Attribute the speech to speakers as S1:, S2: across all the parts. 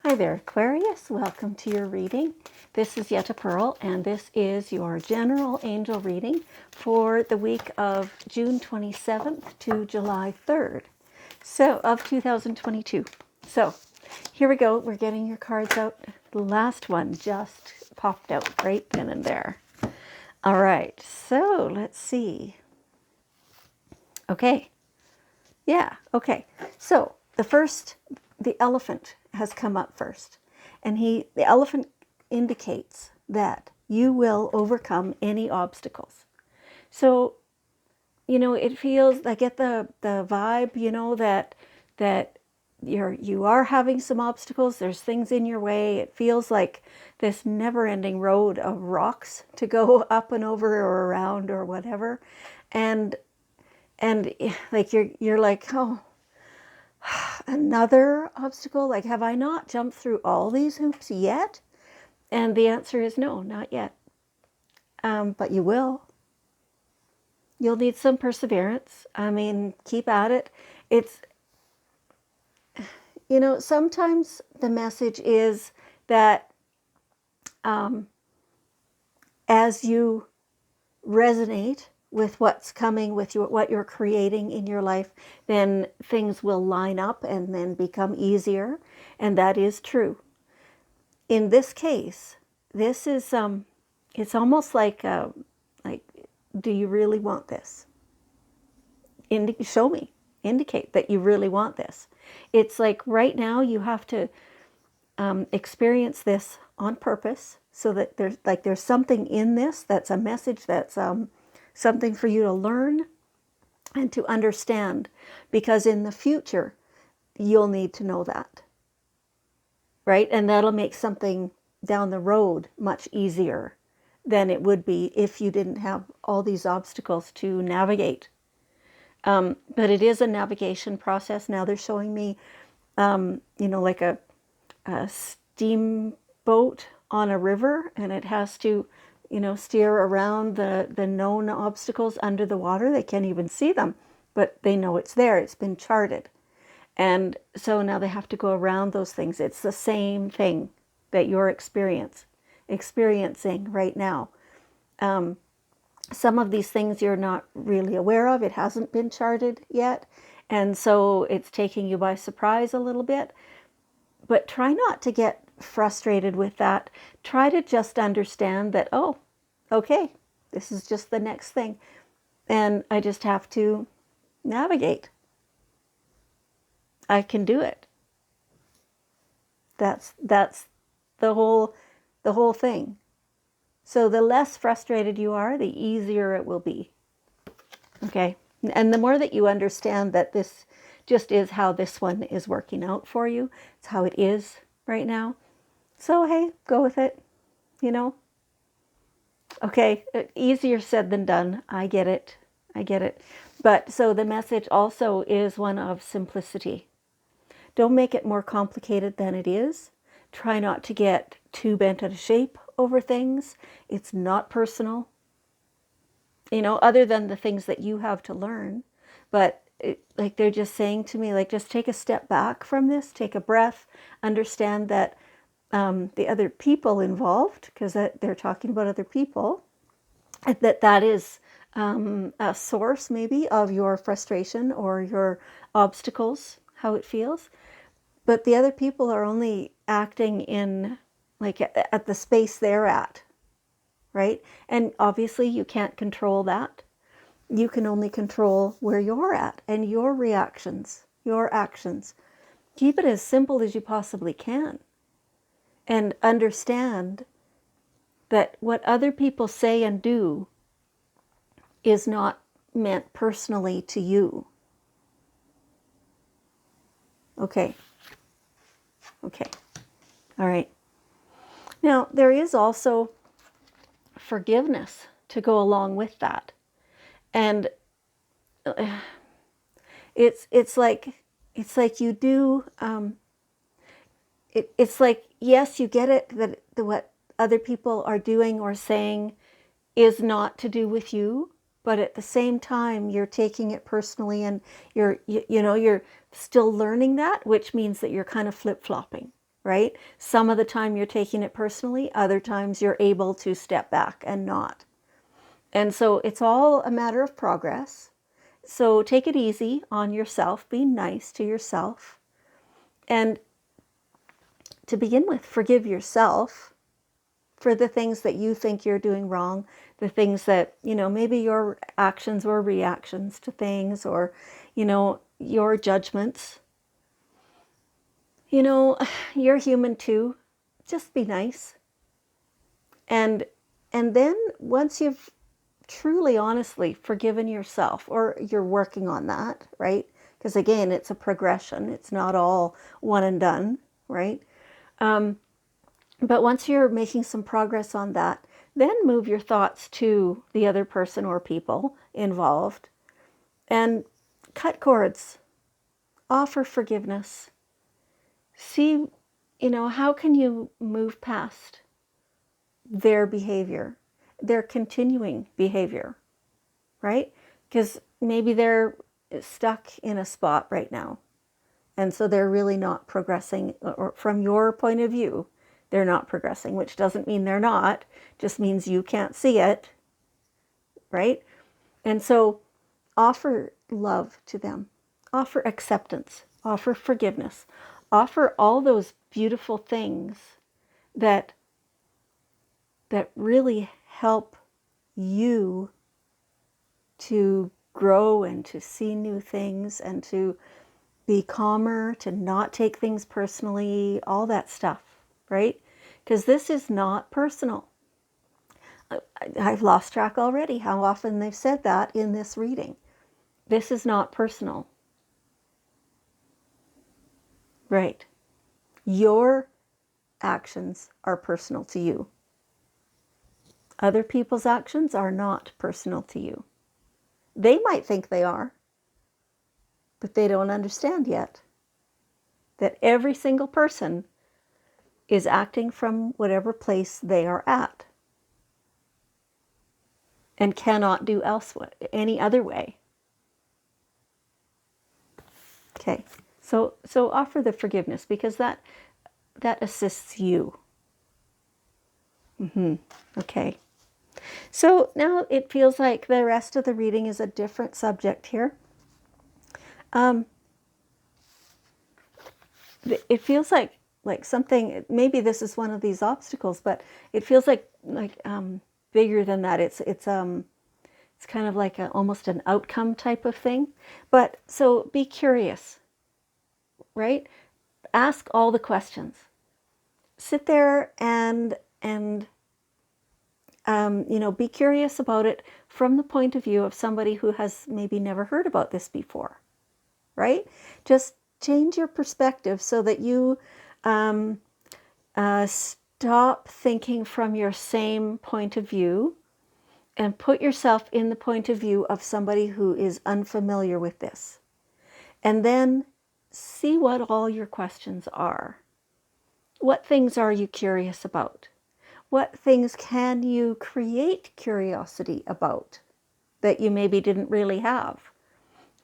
S1: Hi there, Aquarius. Welcome to your reading. This is Yetta Pearl, and this is your general angel reading for the week of June 27th to July 3rd, of 2022. So here we go. We're getting your cards out. The last one just popped out right then and there. All right, so let's see. Okay. Yeah, okay. So the elephant has come up first. And the elephant indicates that you will overcome any obstacles. So, it feels, I get the vibe, that you are having some obstacles. There's things in your way. It feels like this never-ending road of rocks to go up and over or around or whatever. And like you're like, oh, another obstacle? Like, have I not jumped through all these hoops yet? And the answer is no, not yet. But you will. You'll need some perseverance. I mean, keep at it. It's, sometimes the message is that as you resonate with what's coming, with what you're creating in your life, then things will line up and then become easier. And that is true. In this case, this is it's almost like do you really want this? Show me, indicate that you really want this. It's like right now you have to experience this on purpose, so that there's something in this that's a message, that's something for you to learn and to understand, because in the future you'll need to know that, right? And that'll make something down the road much easier than it would be if you didn't have all these obstacles to navigate. But it is a navigation process. Now they're showing me, like a steamboat on a river, and it has to, steer around the known obstacles under the water. They can't even see them, but they know it's there. It's been charted. And so now they have to go around those things. It's the same thing that you're experiencing right now. Some of these things you're not really aware of. It hasn't been charted yet. And so it's taking you by surprise a little bit. But try not to get frustrated with that. Try to just understand that, oh, okay, this is just the next thing. And I just have to navigate. I can do it. That's the whole thing. So the less frustrated you are, the easier it will be. Okay? And the more that you understand that this just is how this one is working out for you, it's how it is right now. So, hey, go with it, Okay, easier said than done. I get it. But so the message also is one of simplicity. Don't make it more complicated than it is. Try not to get too bent out of shape over things. It's not personal, other than the things that you have to learn. But like they're just saying to me, like, just take a step back from this, take a breath, understand that the other people involved, because they're talking about other people, that is a source maybe of your frustration or your obstacles, how it feels. But the other people are only acting in, like, at the space they're at, right? And obviously you can't control that. You can only control where you're at and your reactions, your actions. Keep it as simple as you possibly can. And understand that what other people say and do is not meant personally to you. Okay. All right. Now, there is also forgiveness to go along with that. And it's like you do, it's like, yes, you get it, that what other people are doing or saying is not to do with you, but at the same time you're taking it personally, and you're still learning that, which means that you're kind of flip-flopping. right? Some of the time you're taking it personally, other times you're able to step back and not. And so it's all a matter of progress. So take it easy on yourself, be nice to yourself. And to begin with, forgive yourself for the things that you think you're doing wrong, the things that, maybe your actions or reactions to things, or, your judgments. You're human too. Just be nice. And then once you've truly, honestly forgiven yourself, or you're working on that, right? Because again, it's a progression. It's not all one and done, right? But once you're making some progress on that, then move your thoughts to the other person or people involved and cut cords, offer forgiveness. See, how can you move past their behavior, their continuing behavior, right? Because maybe they're stuck in a spot right now. And so they're really not progressing, or from your point of view, they're not progressing, which doesn't mean they're not, just means you can't see it, right? And so offer love to them, offer acceptance, offer forgiveness, offer all those beautiful things that really help you to grow and to see new things and to be calmer, to not take things personally, all that stuff, right? Because this is not personal. I've lost track already how often they've said that in this reading. This is not personal. Right. Your actions are personal to you. Other people's actions are not personal to you. They might think they are, but they don't understand yet that every single person is acting from whatever place they are at and cannot do elsewhere, any other way. Okay, so offer the forgiveness, because that assists you. Okay. So now it feels like the rest of the reading is a different subject here. It feels like something, maybe this is one of these obstacles, but it feels like bigger than that. It's kind of like almost an outcome type of thing. But so be curious, right? Ask all the questions. Sit there and be curious about it from the point of view of somebody who has maybe never heard about this before, right? Just change your perspective so that you stop thinking from your same point of view and put yourself in the point of view of somebody who is unfamiliar with this. And then see what all your questions are. What things are you curious about? What things can you create curiosity about that you maybe didn't really have?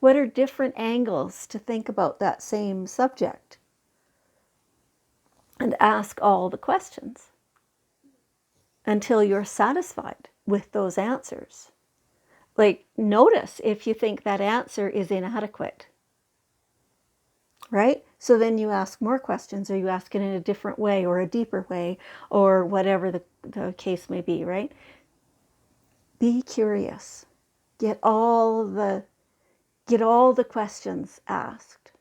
S1: What are different angles to think about that same subject? And ask all the questions until you're satisfied with those answers. Like, notice if you think that answer is inadequate, right? So then you ask more questions, or you ask it in a different way or a deeper way, or whatever the case may be, right? Be curious. Get all the questions asked.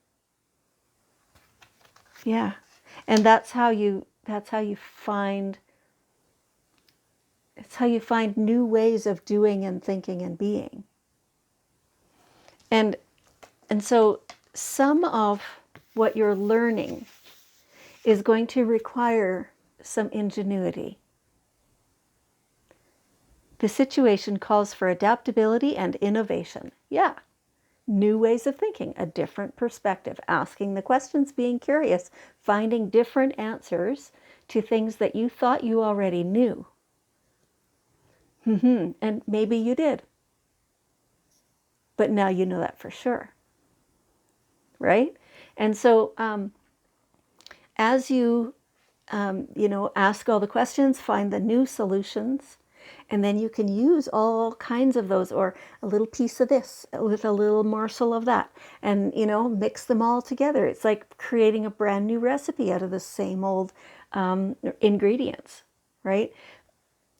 S1: Yeah. And that's how you find new ways of doing and thinking and being. And so some of what you're learning is going to require some ingenuity. The situation calls for adaptability and innovation. Yeah. New ways of thinking, a different perspective, asking the questions, being curious, finding different answers to things that you thought you already knew. And maybe you did. But now you know that for sure. Right? And so as you, ask all the questions, find the new solutions, and then you can use all kinds of those, or a little piece of this with a little morsel of that, and, mix them all together. It's like creating a brand new recipe out of the same old ingredients, right?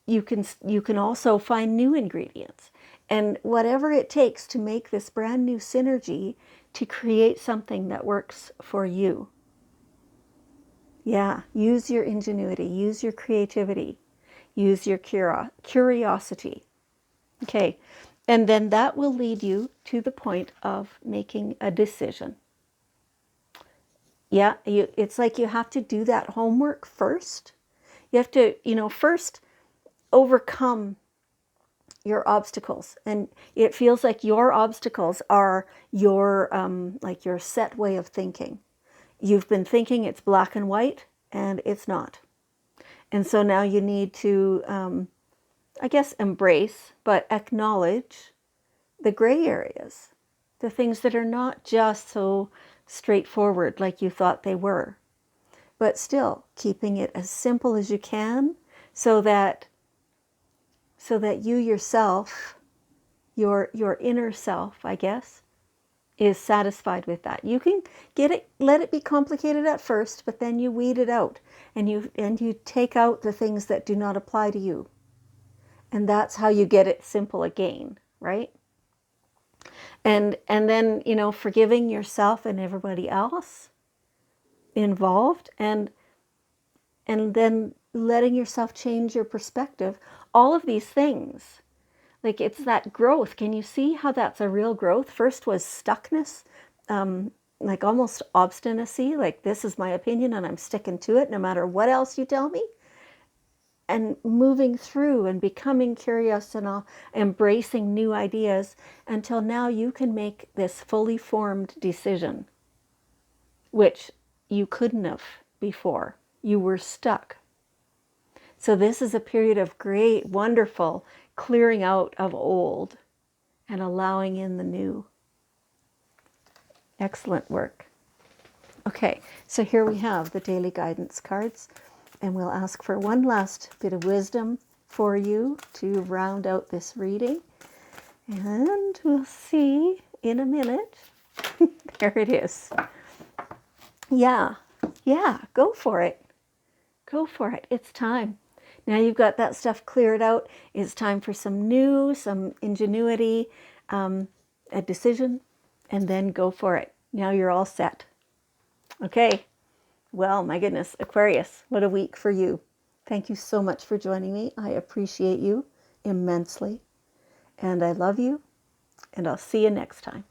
S1: You can also find new ingredients, and whatever it takes to make this brand new synergy to create something that works for you. Yeah, use your ingenuity, use your creativity, use your curiosity. Okay, and then that will lead you to the point of making a decision. Yeah, it's like you have to do that homework first. You have to, first overcome your obstacles, and it feels like your obstacles are your like your set way of thinking. You've been thinking it's black and white, and it's not. And so now you need to, I guess, embrace, but acknowledge the gray areas, the things that are not just so straightforward like you thought they were, but still keeping it as simple as you can, so that you yourself, your inner self, I guess, is satisfied with that. You can let it be complicated at first, but then you weed it out, and you take out the things that do not apply to you. And that's how you get it simple again, right? And then, forgiving yourself and everybody else involved, and then letting yourself change your perspective. All of these things, like, it's that growth. Can you see how that's a real growth? First was stuckness, like almost obstinacy, like, this is my opinion and I'm sticking to it no matter what else you tell me. And moving through and becoming curious and embracing new ideas, until now you can make this fully formed decision, which you couldn't have before. You were stuck. So this is a period of great, wonderful clearing out of old and allowing in the new. Excellent work. Okay, so here we have the daily guidance cards, and we'll ask for one last bit of wisdom for you to round out this reading. And we'll see in a minute. There it is. Yeah, go for it. Go for it. It's time. Now you've got that stuff cleared out. It's time for some ingenuity, a decision, and then go for it. Now you're all set. Okay. Well, my goodness, Aquarius, what a week for you. Thank you so much for joining me. I appreciate you immensely, and I love you, and I'll see you next time.